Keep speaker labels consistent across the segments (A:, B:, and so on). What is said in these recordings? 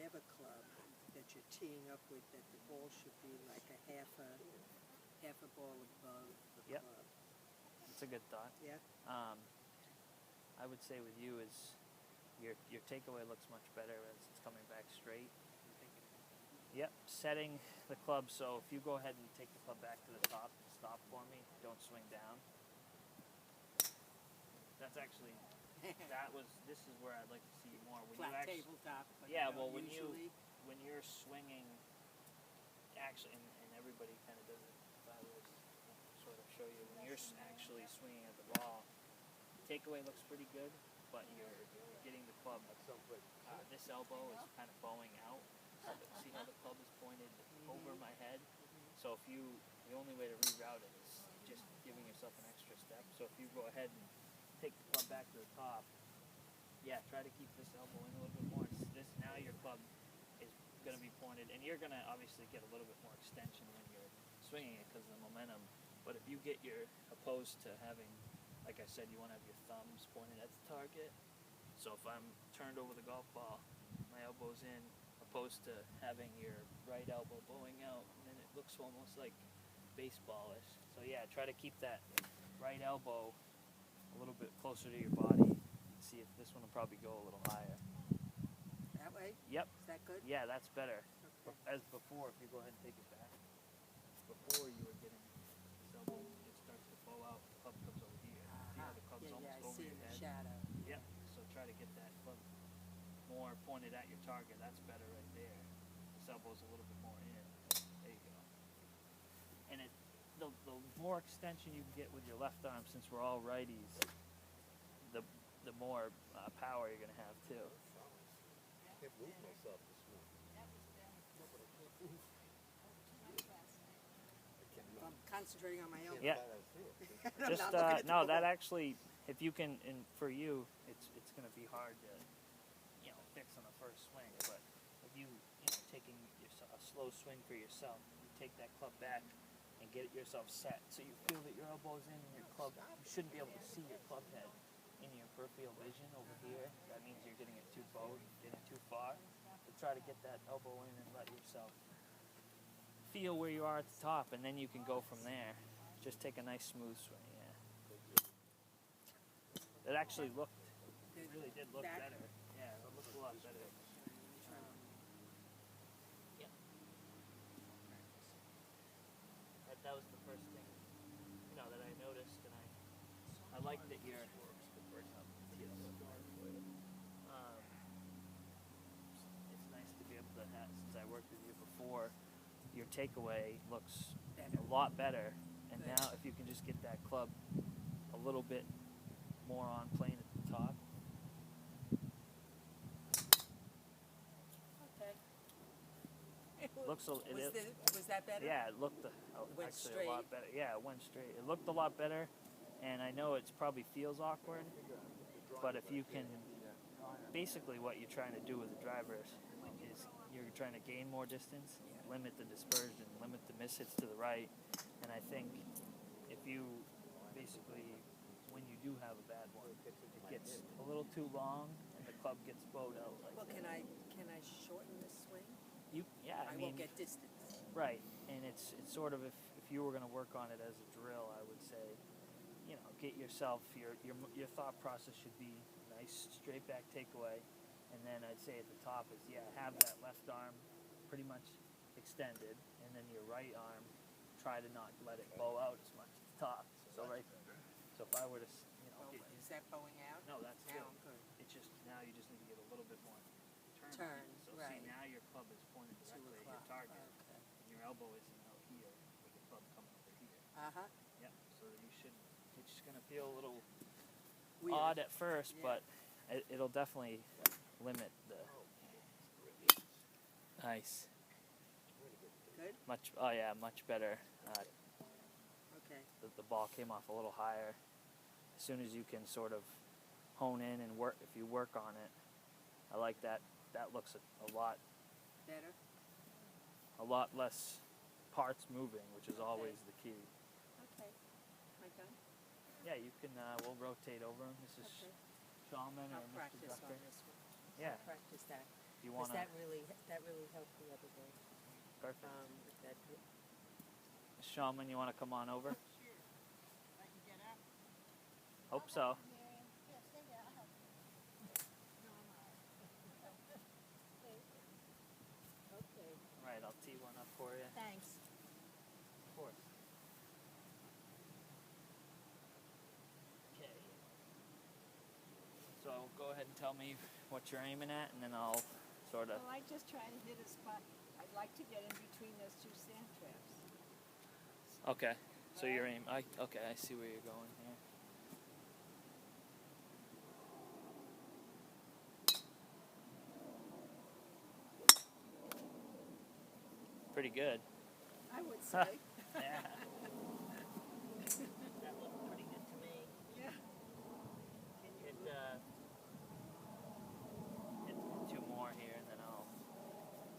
A: have a club that you're teeing up with, that the ball should be like a half a ball above the club.
B: That's a good thought.
A: Yeah.
B: I would say with you is your takeaway looks much better as it's coming back straight. Yep, setting the club, so if you go ahead and take the club back to the top, stop for me, don't swing down. That's actually, this is where I'd like to see you more. When
A: Flat
B: you actually,
A: tabletop. But
B: yeah,
A: you know,
B: well, when you're swinging, actually, and everybody kind of does it, if I was sort of show you, when you're actually swinging at the ball, takeaway looks pretty good, but you're getting the club, this elbow is kind of bowing out. See how the club is pointed over my head? So the only way to reroute it is just giving yourself an extra step. So if you go ahead and take the club back to the top, try to keep this elbow in a little bit more. Now your club is going to be pointed, and you're going to obviously get a little bit more extension when you're swinging it because of the momentum. But if you get opposed to having, like I said, you want to have your thumbs pointed at the target. So if I'm turned over the golf ball, my elbow's in, opposed to having your right elbow bowing out, and then it looks almost like baseballish. So try to keep that right elbow a little bit closer to your body. See if this one will probably go a little higher.
A: That way?
B: Yep.
A: Is that good?
B: Yeah, that's better.
A: Okay.
B: As before, if you go ahead and take it back. Before you were getting this elbow, it starts to bow out, the club comes over here. See how the club's almost over your head?
A: I see in the shadow.
B: Yep. So try to get that club more pointed at your target. That's better right there. This elbow's a little bit more in. There you go. And the more extension you can get with your left arm, since we're all righties, the more power you're going to have too.
A: I'm concentrating on my elbow.
B: Yeah. Just no, that actually, if you can, and for you, it's going to be hard to fix on the first swing. But if you taking a slow swing for yourself, you take that club back and get it yourself set, so you feel that your elbow's in and your club. You shouldn't be able to see your club head in your peripheral vision over here. That means you're getting it too bowed, getting too far. So try to get that elbow in and let yourself feel where you are at the top, and then you can go from there. Just take a nice smooth swing. It actually looked. It really did look better. Yeah, it looked a lot better. That was the first thing, that I noticed, and I like that you're. It's nice to be able to have, since I worked with you before, your takeaway looks a lot better, and now if you can just get that club a little bit more on plane at the top.
A: Was that better?
B: Yeah, it looked actually a lot better. Yeah, it went straight. It looked a lot better, and I know it probably feels awkward, but if you can, basically what you're trying to do with the driver is you're trying to gain more distance, limit the dispersion, limit the mishits to the right, and I think if you basically, when you do have a bad one, it gets a little too long and the club gets bowed out.
A: Can I shorten the swing?
B: I mean,
A: won't get distance.
B: Right, and it's sort of if you were going to work on it as a drill, I would say, get yourself your thought process should be nice straight back takeaway, and then I'd say at the top is have that left arm pretty much extended, and then your right arm try to not let it bow out as much at the top. So if I were to
A: is that bowing out?
B: No, that's good.
A: Good.
B: It's just now you just need to get a little bit more
A: turn.
B: So see, now your club is pointed directly at your target, and your elbow isn't out here with the club coming over here. Yep. So it's just gonna feel a little weird, odd at first, but it'll definitely limit the. Nice.
A: Good.
B: Much better.
A: Okay.
B: The ball came off a little higher. As soon as you can sort of hone in and work, if you work on it, I like that. That looks a lot
A: better.
B: A lot less parts moving, which is always the key.
A: Okay. Am I done?
B: Yeah, you can. We'll rotate over. This is Shulman or Mr.
A: I'll practice
B: Drucker.
A: on this one.
B: Yeah.
A: I'll practice that.
B: If you
A: Because
B: want to.
A: that really helped the other day.
B: Perfect.
A: With that.
B: Shaman, you want to come on over?
A: Sure. I can get up.
B: Hope so.
A: Yeah, stay there. I'll help you. No, I'm all right. Okay.
B: Right, I'll tee one up for you.
A: Thanks.
B: Of course. Okay. So go ahead and tell me what you're aiming at, and then I'll sort of.
A: Well, I just try to hit a spot. I'd like to get in between those two sand traps.
B: Okay. So you're aiming. Okay, I see where you're going here. Pretty good.
A: I would say.
B: Yeah. That looked pretty good to me.
A: Yeah.
B: Hit two more here, and then I'll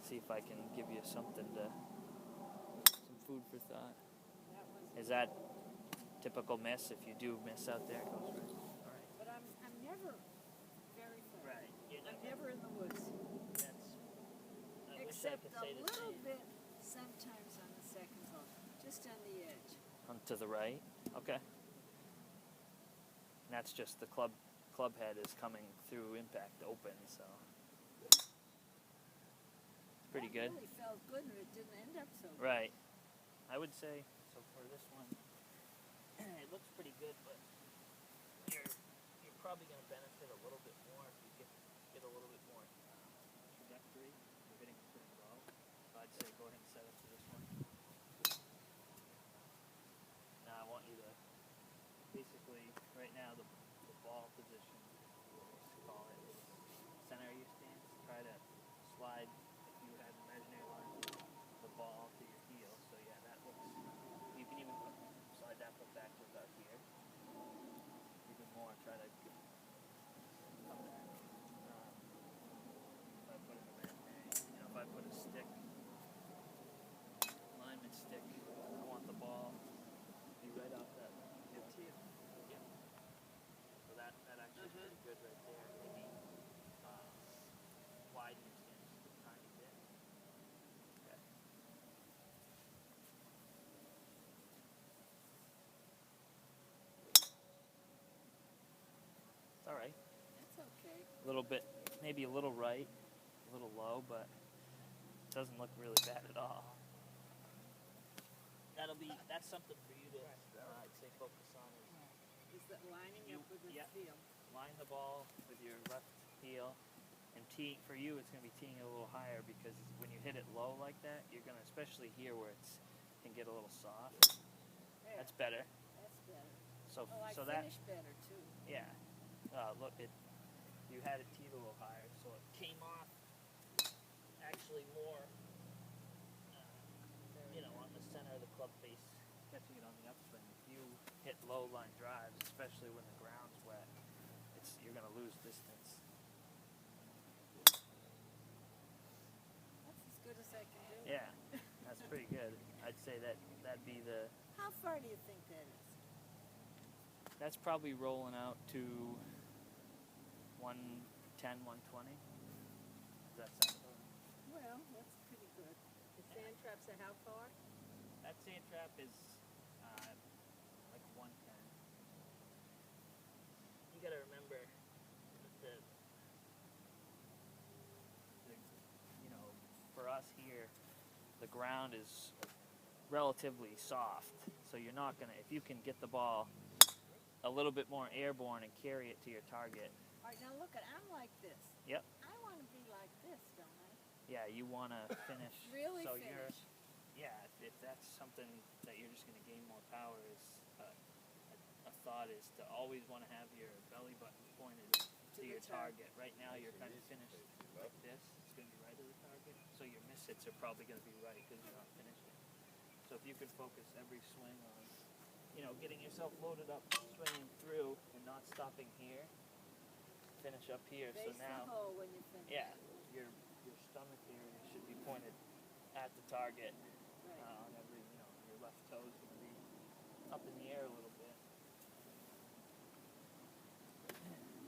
B: see if I can give you something some food for thought. Is that typical miss? If you do miss out there, it goes right. All right.
A: But I'm never very far.
B: Right.
A: I'm never in the woods.
B: I wish I
A: Except
B: could
A: a
B: say the
A: little
B: same.
A: bit sometimes on the second hole. Just on the edge.
B: To the right. Okay. And that's just the club head is coming through impact open, so it's pretty good.
A: It really felt good and it didn't end up so good.
B: Right. I would say so for this one. It looks pretty good, but you're probably going to benefit a little bit more if you get a little bit more trajectory. You're hitting pretty low. So I'd say go ahead and set up to this one. Now I want you to basically right now the ball position, let's call it, is center of your stance. Try to slide if you had an imaginary line the ball to your heel. So yeah, that looks. You can even slide that foot backwards out here. Even more, try to come there. If I put an imaginary, if I put a stick, alignment stick, I want the ball to be right off that heel. Yeah. So that actually is pretty good right there. Maybe widen your stance just a tiny bit. Okay. It's all right.
A: That's okay.
B: A little bit, maybe a little right, a little low, but it doesn't look really bad at all. That's something for you to, I'd say, focus on.
A: Is that lining up with the field?
B: Line the ball with your left heel, and tee. For you, it's going to be teeing it a little higher because when you hit it low like that, you're going to, especially here where it can get a little soft.
A: There.
B: That's better.
A: That's better.
B: So
A: I
B: so that
A: finish better too.
B: yeah. Look, you had it teed a little higher, so it came off actually more, on the center of the club face, catching it on the upswing. If you hit low line drives, especially when the ground's wet, you're going to lose distance.
A: That's as good as I can do.
B: Yeah, that's pretty good. I'd say that'd be the.
A: How far do you think that is?
B: That's probably rolling out to 110, 120. Does that sound about right?
A: Well, that's pretty good. The sand traps are how far?
B: That sand trap is like 110. You got to remember that for us here, the ground is relatively soft, so you're not gonna. If you can get the ball a little bit more airborne and carry it to your target.
A: All right, now look I'm like this.
B: Yep.
A: I want to be like this, don't I?
B: Yeah, you want to finish.
A: Really
B: so
A: finish.
B: If that's something that you're just going to gain more power, is a thought is to always want to have your belly button pointed to your target. Right now, you're kind of finished like this. It's going to be right to the target. So your miss hits are probably going to be right because you're not finishing. So if you could focus every swing on, getting yourself loaded up, swinging through, and not stopping here. Finish up here.
A: Face
B: so now,
A: the hole when you finish.
B: yeah, your stomach area should be pointed at the target.
A: Right.
B: On every, your left toe is going to be up in the air a little bit.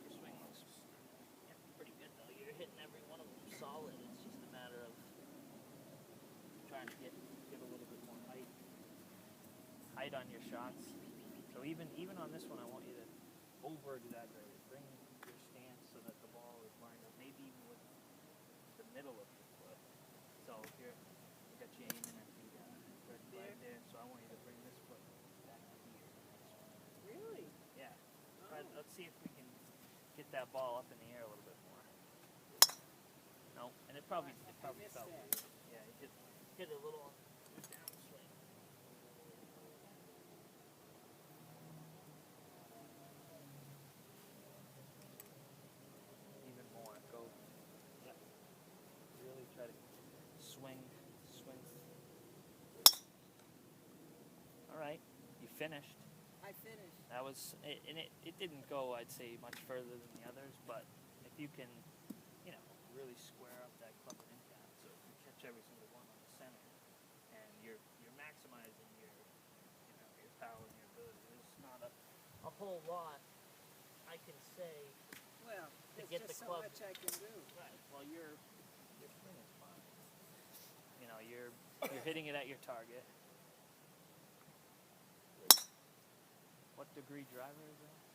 B: Your swing looks pretty good though. You're hitting every one of them solid. tight on your shots. So even on this one, I want you to over-exaggerate it. Bring your stance so that the ball is lined up, maybe even with the middle of your foot. So if you're, I got you aiming at the red flag there, so I want you to bring this foot back to here.
A: Really?
B: Yeah.
A: Oh.
B: Let's see if we can get that ball up in the air a little bit more. No, and it probably
A: I
B: felt
A: missed
B: weird.
A: that.
B: Yeah, it hit a little downswing. Even more. Go. Yep. Really try to swing. All right, you finished.
A: I finished.
B: That was, and it didn't go, I'd say, much further than the others, but if you can, really square up that club and impact, so you catch every single one on the center, and you're maximizing your power and your ability. There's not a whole lot I can say
A: Well,
B: to
A: there's
B: get the
A: just so
B: club.
A: much I can do.
B: Right. Well, your swing is fine. You're hitting it at your target. What degree driver is that?